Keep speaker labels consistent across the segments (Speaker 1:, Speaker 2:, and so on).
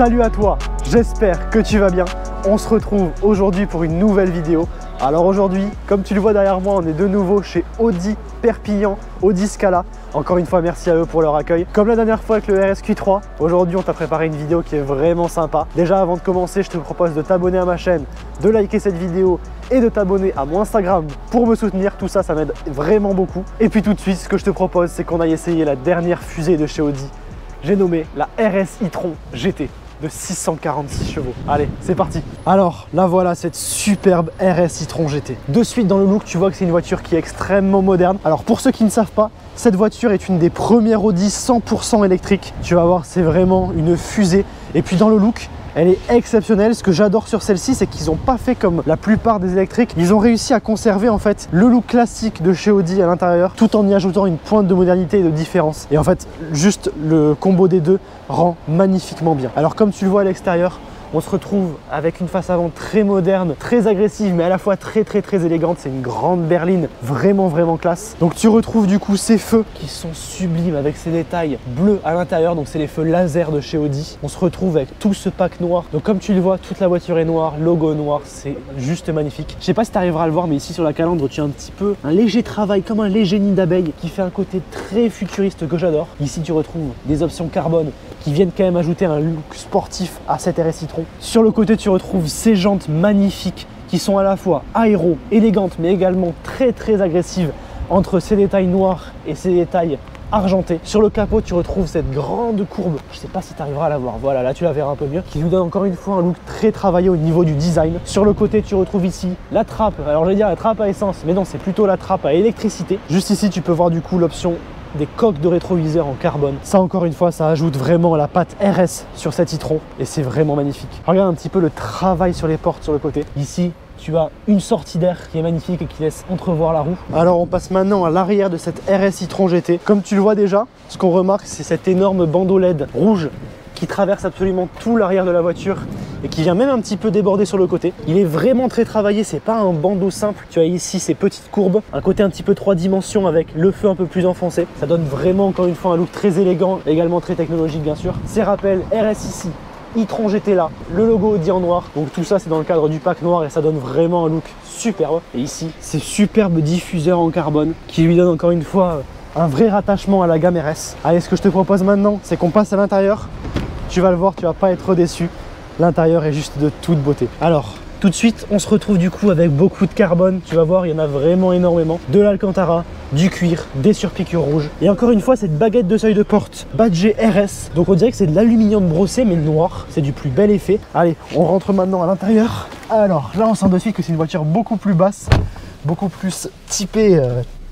Speaker 1: Salut à toi, j'espère que tu vas bien. On se retrouve aujourd'hui pour une nouvelle vidéo. Alors aujourd'hui, comme tu le vois derrière moi, on est de nouveau chez Audi Perpignan, Audi Scala. Encore une fois, merci à eux pour leur accueil. Comme la dernière fois avec le RSQ3, aujourd'hui on t'a préparé une vidéo qui est vraiment sympa. Déjà avant de commencer, je te propose de t'abonner à ma chaîne, de liker cette vidéo et de t'abonner à mon Instagram pour me soutenir. Tout ça, ça m'aide vraiment beaucoup. Et puis tout de suite, ce que je te propose, c'est qu'on aille essayer la dernière fusée de chez Audi. J'ai nommé la RS e-tron GT de 646 chevaux. Allez, c'est parti. Alors, là voilà cette superbe RS e-tron GT. De suite dans le look, tu vois que c'est une voiture qui est extrêmement moderne. Alors pour ceux qui ne savent pas, cette voiture est une des premières Audi 100% électriques. Tu vas voir, c'est vraiment une fusée. Et puis dans le look, elle est exceptionnelle. Ce que j'adore sur celle-ci, c'est qu'ils n'ont pas fait comme la plupart des électriques. Ils ont réussi à conserver en fait le look classique de chez Audi à l'intérieur, tout en y ajoutant une pointe de modernité et de différence. Et en fait, juste le combo des deux rend magnifiquement bien. Alors comme tu le vois à l'extérieur, on se retrouve avec une face avant très moderne, très agressive, mais à la fois très élégante. C'est une grande berline, vraiment classe. Donc tu retrouves du coup ces feux qui sont sublimes avec ces détails bleus à l'intérieur. Donc c'est les feux laser de chez Audi. On se retrouve avec tout ce pack noir. Donc comme tu le vois, toute la voiture est noire, logo noir, c'est juste magnifique. Je sais pas si tu arriveras à le voir, mais ici sur la calandre, tu as un petit peu un léger travail, comme un léger nid d'abeille, qui fait un côté très futuriste que j'adore. Ici tu retrouves des options carbone qui viennent quand même ajouter un look sportif à cette RS e-tron. Sur le côté, tu retrouves ces jantes magnifiques qui sont à la fois aéro, élégantes, mais également très agressives entre ces détails noirs et ces détails argentés. Sur le capot, tu retrouves cette grande courbe. Je sais pas si tu arriveras à la voir. Voilà, là tu la verras un peu mieux. Qui nous donne encore une fois un look très travaillé au niveau du design. Sur le côté, tu retrouves ici la trappe. Alors je vais dire la trappe à essence, mais non, c'est plutôt la trappe à électricité. Juste ici, tu peux voir du coup l'option des coques de rétroviseur en carbone. Ça encore une fois, ça ajoute vraiment la patte RS sur cet e-tron et c'est vraiment magnifique. Regarde un petit peu le travail sur les portes sur le côté. Ici, tu as une sortie d'air qui est magnifique et qui laisse entrevoir la roue. Alors on passe maintenant à l'arrière de cette RS e-tron GT. Comme tu le vois déjà, ce qu'on remarque, c'est cet énorme bandeau LED rouge qui traverse absolument tout l'arrière de la voiture et qui vient même un petit peu déborder sur le côté. Il est vraiment très travaillé, c'est pas un bandeau simple. Tu as ici ces petites courbes, un côté un petit peu 3 dimensions avec le feu un peu plus enfoncé. Ça donne vraiment encore une fois un look très élégant, également très technologique bien sûr. Ces rappels RS ici, e-tron GT là, le logo Audi en noir. Donc tout ça c'est dans le cadre du pack noir et ça donne vraiment un look superbe. Et ici, ces superbes diffuseurs en carbone qui lui donnent encore une fois un vrai rattachement à la gamme RS. Allez, ce que je te propose maintenant, c'est qu'on passe à l'intérieur. Tu vas le voir, tu vas pas être déçu. L'intérieur est juste de toute beauté. Alors, tout de suite, on se retrouve du coup avec beaucoup de carbone. Tu vas voir, il y en a vraiment énormément. De l'Alcantara, du cuir, des surpiqûres rouges. Et encore une fois, cette baguette de seuil de porte badgée RS. Donc on dirait que c'est de l'aluminium brossé, mais noir. C'est du plus bel effet. Allez, on rentre maintenant à l'intérieur. Alors là, on sent de suite que c'est une voiture beaucoup plus basse, beaucoup plus typée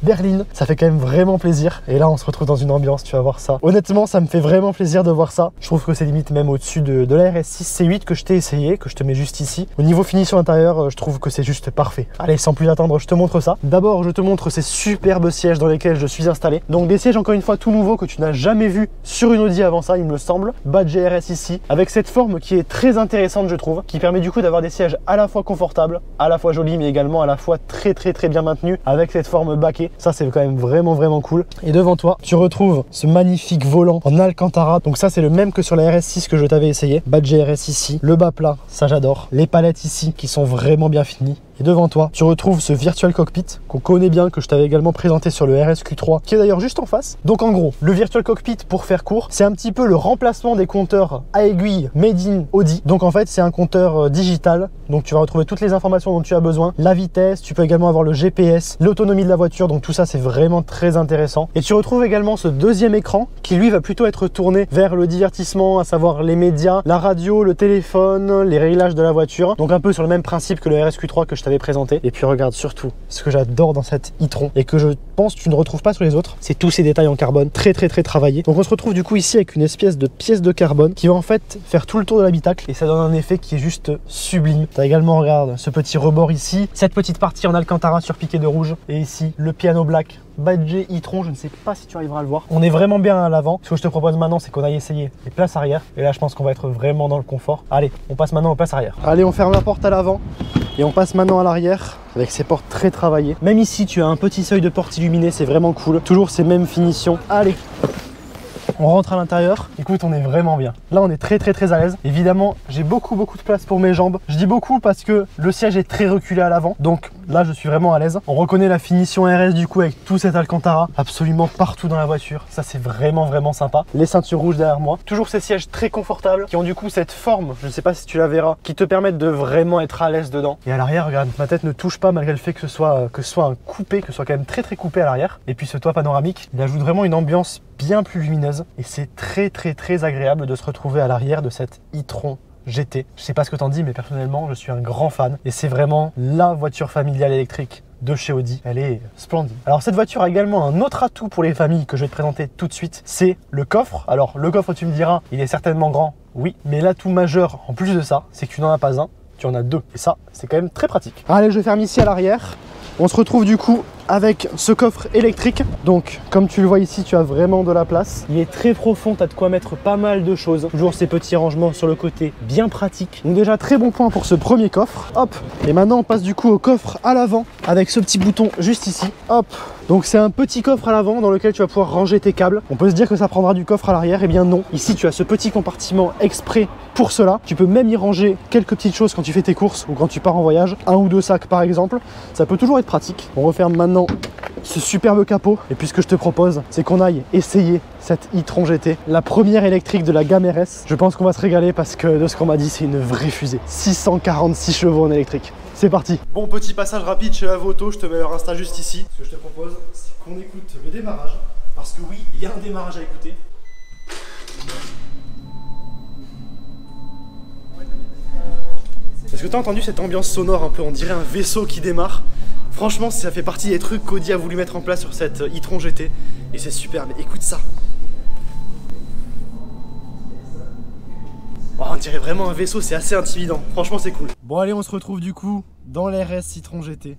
Speaker 1: berline. Ça fait quand même vraiment plaisir. Et là, on se retrouve dans une ambiance, tu vas voir ça. Honnêtement, ça me fait vraiment plaisir de voir ça. Je trouve que c'est limite même au-dessus de la RS6 C8 que je t'ai essayé, que je te mets juste ici. Au niveau finition intérieure, je trouve que c'est juste parfait. Allez, sans plus attendre, je te montre ça. D'abord, je te montre ces superbes sièges dans lesquels je suis installé. Donc des sièges encore une fois tout nouveaux que tu n'as jamais vu sur une Audi avant ça, il me semble. Badge RS ici, avec cette forme qui est très intéressante, je trouve, qui permet du coup d'avoir des sièges à la fois confortables, à la fois jolis, mais également à la fois très bien maintenus, avec cette forme baquée. Ça, c'est quand même vraiment cool. Et devant toi, tu retrouves ce magnifique volant en Alcantara. Donc ça, c'est le même que sur la RS6 que je t'avais essayé. Badge RS ici, le bas plat, ça j'adore. Les palettes ici qui sont vraiment bien finies. Et devant toi, tu retrouves ce Virtual Cockpit qu'on connaît bien, que je t'avais également présenté sur le RSQ3, qui est d'ailleurs juste en face. Donc en gros, le Virtual Cockpit, pour faire court, c'est un petit peu le remplacement des compteurs à aiguille Made in Audi. Donc en fait, c'est un compteur digital. Donc tu vas retrouver toutes les informations dont tu as besoin. La vitesse, tu peux également avoir le GPS, l'autonomie de la voiture. Donc tout ça, c'est vraiment très intéressant. Et tu retrouves également ce deuxième écran qui lui va plutôt être tourné vers le divertissement, à savoir les médias, la radio, le téléphone, les réglages de la voiture. Donc un peu sur le même principe que le RSQ3 que je t'avais présenté. Et puis regarde surtout ce que j'adore dans cette e-tron et que je pense que tu ne retrouves pas sur les autres, c'est tous ces détails en carbone très travaillés. Donc on se retrouve du coup ici avec une espèce de pièce de carbone qui va en fait faire tout le tour de l'habitacle et ça donne un effet qui est juste sublime. Tu as également, regarde, ce petit rebord ici, cette petite partie en Alcantara surpiquée de rouge et ici le piano black badgé e-tron. Je ne sais pas si tu arriveras à le voir. On est vraiment bien à l'avant. Ce que je te propose maintenant, c'est qu'on aille essayer les places arrière. Et là, je pense qu'on va être vraiment dans le confort. Allez, on passe maintenant aux places arrière. Allez, on ferme la porte à l'avant et on passe maintenant à l'arrière avec ces portes très travaillées. Même ici, tu as un petit seuil de porte illuminé. C'est vraiment cool. Toujours ces mêmes finitions. Allez, On rentre à l'intérieur. Écoute, on est vraiment bien. Là, on est très à l'aise. Évidemment, j'ai beaucoup de place pour mes jambes. Je dis beaucoup parce que le siège est très reculé à l'avant. Donc là, je suis vraiment à l'aise. On reconnaît la finition RS du coup avec tout cet Alcantara absolument partout dans la voiture. Ça, c'est vraiment sympa. Les ceintures rouges derrière moi. Toujours ces sièges très confortables qui ont du coup cette forme, je ne sais pas si tu la verras, qui te permettent de vraiment être à l'aise dedans. Et à l'arrière, regarde, ma tête ne touche pas malgré le fait que ce soit un coupé, que ce soit quand même très coupé à l'arrière. Et puis ce toit panoramique, il ajoute vraiment une ambiance bien plus lumineuse. Et c'est très agréable de se retrouver à l'arrière de cette e-tron GT. Je sais pas ce que t'en dis, mais personnellement, je suis un grand fan. Et c'est vraiment la voiture familiale électrique de chez Audi. Elle est splendide. Alors cette voiture a également un autre atout pour les familles que je vais te présenter tout de suite, c'est le coffre. Alors le coffre, tu me diras, il est certainement grand, oui, mais l'atout majeur en plus de ça, c'est que tu n'en as pas un, tu en as deux. Et ça, c'est quand même très pratique. Allez, je ferme ici à l'arrière. On se retrouve du coup avec ce coffre électrique. Donc comme tu le vois ici, tu as vraiment de la place. Il est très profond, tu as de quoi mettre pas mal de choses. Toujours ces petits rangements sur le côté, bien pratique. Donc déjà très bon point pour ce premier coffre. Hop. Et maintenant on passe du coup au coffre à l'avant avec ce petit bouton juste ici. Hop. Donc c'est un petit coffre à l'avant dans lequel tu vas pouvoir ranger tes câbles. On peut se dire que ça prendra du coffre à l'arrière. Eh bien non. Ici tu as ce petit compartiment exprès pour cela. Tu peux même y ranger quelques petites choses quand tu fais tes courses ou quand tu pars en voyage. Un ou deux sacs par exemple. Ça peut toujours être pratique. On referme maintenant ce superbe capot. Et puis ce que je te propose, c'est qu'on aille essayer cette e-tron GT, la première électrique de la gamme RS. Je pense qu'on va se régaler parce que de ce qu'on m'a dit, c'est une vraie fusée. 646 chevaux en électrique. C'est parti. Bon, petit passage rapide chez Avoto, je te mets leur Insta juste ici. Ce que je te propose, c'est qu'on écoute le démarrage. Parce que oui, il y a un démarrage à écouter. Est-ce que tu as entendu cette ambiance sonore un peu, on dirait un vaisseau qui démarre? Franchement, ça fait partie des trucs qu'Audi a voulu mettre en place sur cette e-tron GT. Et c'est super, mais écoute ça. Oh, on dirait vraiment un vaisseau, c'est assez intimidant. Franchement, c'est cool. Bon, allez, on se retrouve du coup dans l'RS e-tron GT.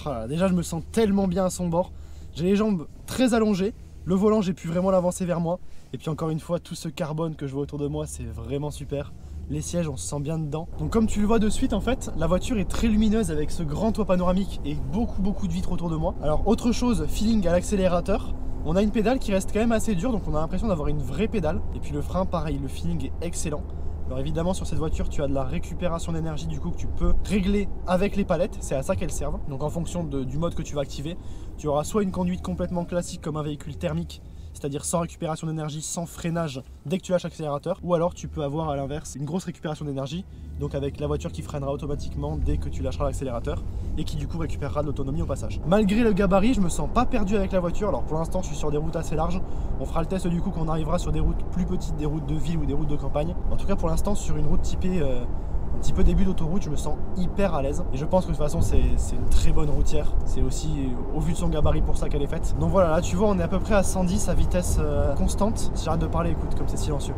Speaker 1: Oh là, déjà, je me sens tellement bien à son bord. J'ai les jambes très allongées. Le volant, j'ai pu vraiment l'avancer vers moi. Et puis encore une fois, tout ce carbone que je vois autour de moi, c'est vraiment super. Les sièges, on se sent bien dedans. Donc comme tu le vois de suite, en fait, la voiture est très lumineuse avec ce grand toit panoramique et beaucoup de vitres autour de moi. Alors autre chose, feeling à l'accélérateur. On a une pédale qui reste quand même assez dure, donc on a l'impression d'avoir une vraie pédale. Et puis le frein, pareil, le feeling est excellent. Alors évidemment sur cette voiture tu as de la récupération d'énergie du coup que tu peux régler avec les palettes, c'est à ça qu'elles servent. Donc en fonction du mode que tu vas activer, tu auras soit une conduite complètement classique comme un véhicule thermique, c'est-à-dire sans récupération d'énergie, sans freinage dès que tu lâches l'accélérateur, ou alors tu peux avoir à l'inverse une grosse récupération d'énergie, donc avec la voiture qui freinera automatiquement dès que tu lâcheras l'accélérateur et qui du coup récupérera de l'autonomie au passage. Malgré le gabarit, je me sens pas perdu avec la voiture. Alors pour l'instant je suis sur des routes assez larges, on fera le test du coup quand on arrivera sur des routes plus petites, des routes de ville ou des routes de campagne. En tout cas pour l'instant sur une route typée un petit peu début d'autoroute, je me sens hyper à l'aise et je pense que de toute façon c'est une très bonne routière. C'est aussi au vu de son gabarit pour ça qu'elle est faite. Donc voilà, là tu vois on est à peu près à 110 à vitesse constante. Si j'arrête de parler, écoute comme c'est silencieux.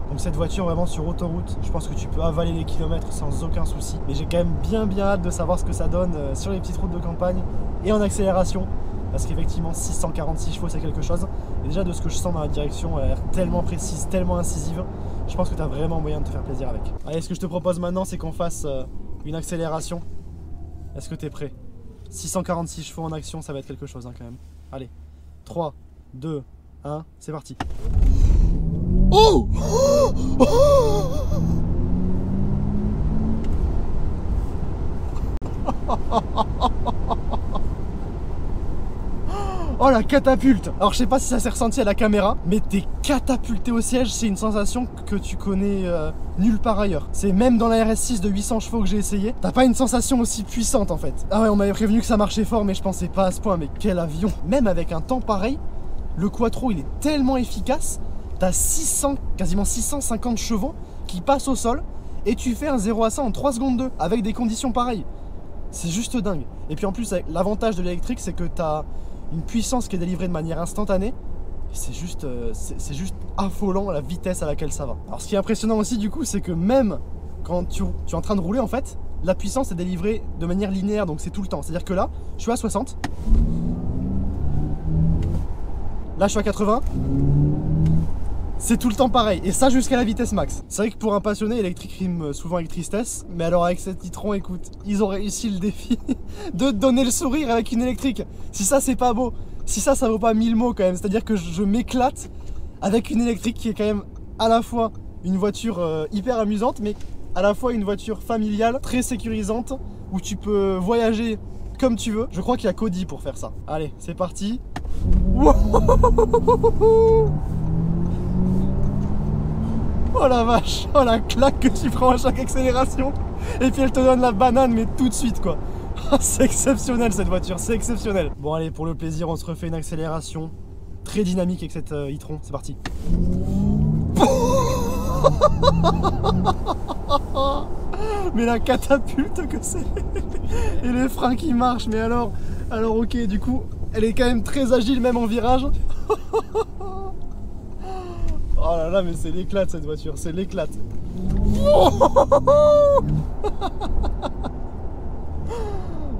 Speaker 1: Donc cette voiture vraiment sur autoroute, je pense que tu peux avaler les kilomètres sans aucun souci. Mais j'ai quand même bien hâte de savoir ce que ça donne sur les petites routes de campagne et en accélération. Parce qu'effectivement 646 chevaux c'est quelque chose. Et déjà de ce que je sens dans la direction, elle a l'air tellement précise, tellement incisive. Je pense que tu as vraiment moyen de te faire plaisir avec. Allez, ce que je te propose maintenant c'est qu'on fasse une accélération. Est-ce que tu es prêt? 646 chevaux en action, ça va être quelque chose hein, quand même. Allez, 3, 2, 1, c'est parti. Oh, oh la catapulte! Alors je sais pas si ça s'est ressenti à la caméra, mais t'es catapulté au siège, c'est une sensation que tu connais nulle part ailleurs. C'est même dans la RS6 de 800 chevaux que j'ai essayé, t'as pas une sensation aussi puissante en fait. Ah ouais, on m'avait prévenu que ça marchait fort, mais je pensais pas à ce point, mais quel avion! Même avec un temps pareil, le quattro il est tellement efficace, t'as 600, quasiment 650 chevaux qui passent au sol, et tu fais un 0 à 100 en 3 secondes 2, avec des conditions pareilles. C'est juste dingue. Et puis en plus, l'avantage de l'électrique, c'est que t'as une puissance qui est délivrée de manière instantanée. C'est juste affolant la vitesse à laquelle ça va. Alors ce qui est impressionnant aussi du coup, c'est que même quand tu es en train de rouler en fait, la puissance est délivrée de manière linéaire, donc c'est tout le temps. C'est-à-dire que là, je suis à 60. Là, je suis à 80. C'est tout le temps pareil, et ça jusqu'à la vitesse max. C'est vrai que pour un passionné, électrique rime souvent avec tristesse, mais alors avec cette e-tron, écoute, ils ont réussi le défi de te donner le sourire avec une électrique. Si ça c'est pas beau, si ça vaut pas 1000 mots quand même, c'est-à-dire que je m'éclate avec une électrique qui est quand même à la fois une voiture hyper amusante, mais à la fois une voiture familiale, très sécurisante, où tu peux voyager comme tu veux. Je crois qu'il y a qu'Audi pour faire ça. Allez, c'est parti. Oh la vache, oh la claque que tu prends à chaque accélération. Et puis elle te donne la banane, mais tout de suite quoi. C'est exceptionnel cette voiture, c'est exceptionnel. Bon allez, pour le plaisir, on se refait une accélération très dynamique avec cette e-tron, c'est parti. Mais la catapulte que c'est. Et les freins qui marchent, mais alors ok, du coup, elle est quand même très agile même en virage. Oh là là, mais c'est l'éclate cette voiture, c'est l'éclate.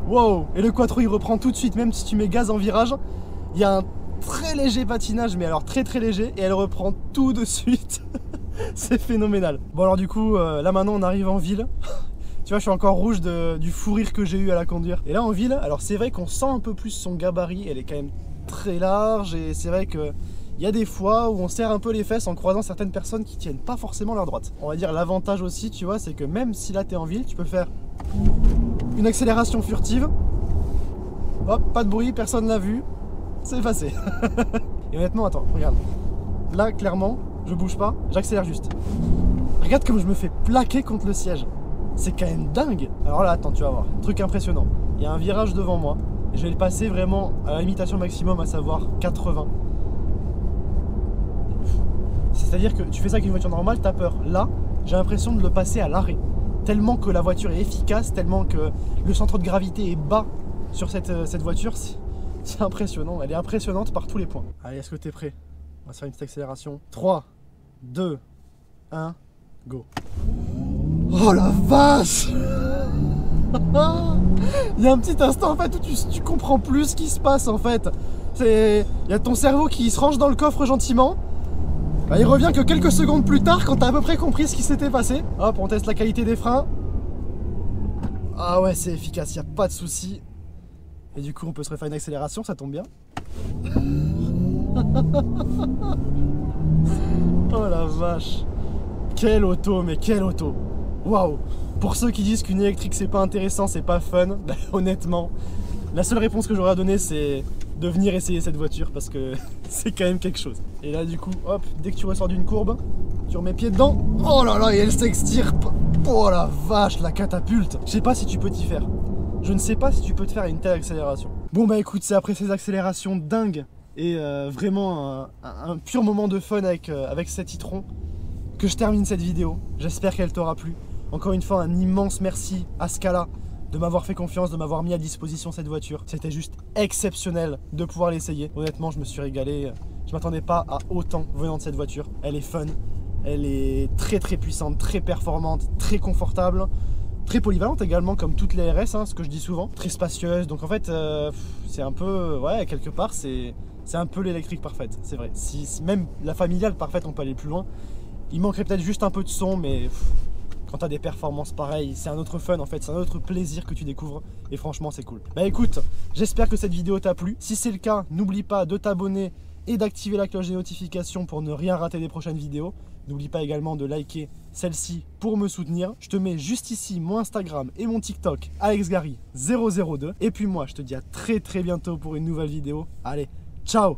Speaker 1: Wow. Et le quattro il reprend tout de suite, même si tu mets gaz en virage. Il y a un très léger patinage, mais alors très léger, et elle reprend tout de suite. C'est phénoménal. Bon alors du coup, là maintenant on arrive en ville. Tu vois, je suis encore rouge du fou rire que j'ai eu à la conduire. Et là en ville, alors c'est vrai qu'on sent un peu plus son gabarit, elle est quand même très large, et c'est vrai que il y a des fois où on serre un peu les fesses en croisant certaines personnes qui tiennent pas forcément leur droite. On va dire l'avantage aussi, tu vois, c'est que même si là t'es en ville, tu peux faire une accélération furtive. Hop, pas de bruit, personne l'a vu, c'est passé. Et honnêtement, attends, regarde. Là, clairement, je bouge pas, j'accélère juste. Regarde comme je me fais plaquer contre le siège. C'est quand même dingue. Alors là, attends, tu vas voir, truc impressionnant. Il y a un virage devant moi, et je vais le passer vraiment à la limitation maximum, à savoir 80. C'est-à-dire que tu fais ça avec une voiture normale, t'as peur. Là, j'ai l'impression de le passer à l'arrêt. Tellement que la voiture est efficace, tellement que le centre de gravité est bas sur cette voiture, c'est impressionnant. Elle est impressionnante par tous les points. Allez, est-ce que t'es prêt? On va se faire une petite accélération. 3, 2, 1, go. Oh la vache. Il y a un petit instant en fait où tu comprends plus ce qui se passe en fait. Il y a ton cerveau qui se range dans le coffre gentiment. Bah, il revient que quelques secondes plus tard quand t'as à peu près compris ce qui s'était passé. Hop, on teste la qualité des freins. Ah ouais, c'est efficace, il n'y a pas de souci. Et du coup, on peut se refaire une accélération, ça tombe bien. Oh la vache. Quelle auto, mais quelle auto. Waouh. Pour ceux qui disent qu'une électrique c'est pas intéressant, c'est pas fun, bah, honnêtement, la seule réponse que j'aurais à donner c'est de venir essayer cette voiture parce que c'est quand même quelque chose. Et là du coup, hop, dès que tu ressors d'une courbe, tu remets pied dedans. Oh là là, et elle s'extirpe. Oh la vache, la catapulte. Je sais pas si tu peux t'y faire. Je ne sais pas si tu peux te faire une telle accélération. Bon bah écoute, c'est après ces accélérations dingues et vraiment un pur moment de fun avec cet e-tron que je termine cette vidéo. J'espère qu'elle t'aura plu. Encore une fois, un immense merci à Scala de m'avoir fait confiance, de m'avoir mis à disposition cette voiture. C'était juste exceptionnel de pouvoir l'essayer. Honnêtement, je me suis régalé. Je m'attendais pas à autant venant de cette voiture. Elle est fun, elle est très puissante, très performante, très confortable, très polyvalente également comme toutes les RS, hein, ce que je dis souvent. Très spacieuse, donc en fait, c'est un peu, ouais, quelque part, c'est un peu l'électrique parfaite, c'est vrai. Si même la familiale parfaite, on peut aller plus loin. Il manquerait peut-être juste un peu de son, mais quand tu as des performances pareilles, c'est un autre fun en fait, c'est un autre plaisir que tu découvres et franchement c'est cool. Bah écoute, j'espère que cette vidéo t'a plu. Si c'est le cas, n'oublie pas de t'abonner et d'activer la cloche des notifications pour ne rien rater des prochaines vidéos. N'oublie pas également de liker celle-ci pour me soutenir. Je te mets juste ici mon Instagram et mon TikTok, AlexGary002. Et puis moi, je te dis à très bientôt pour une nouvelle vidéo. Allez, ciao!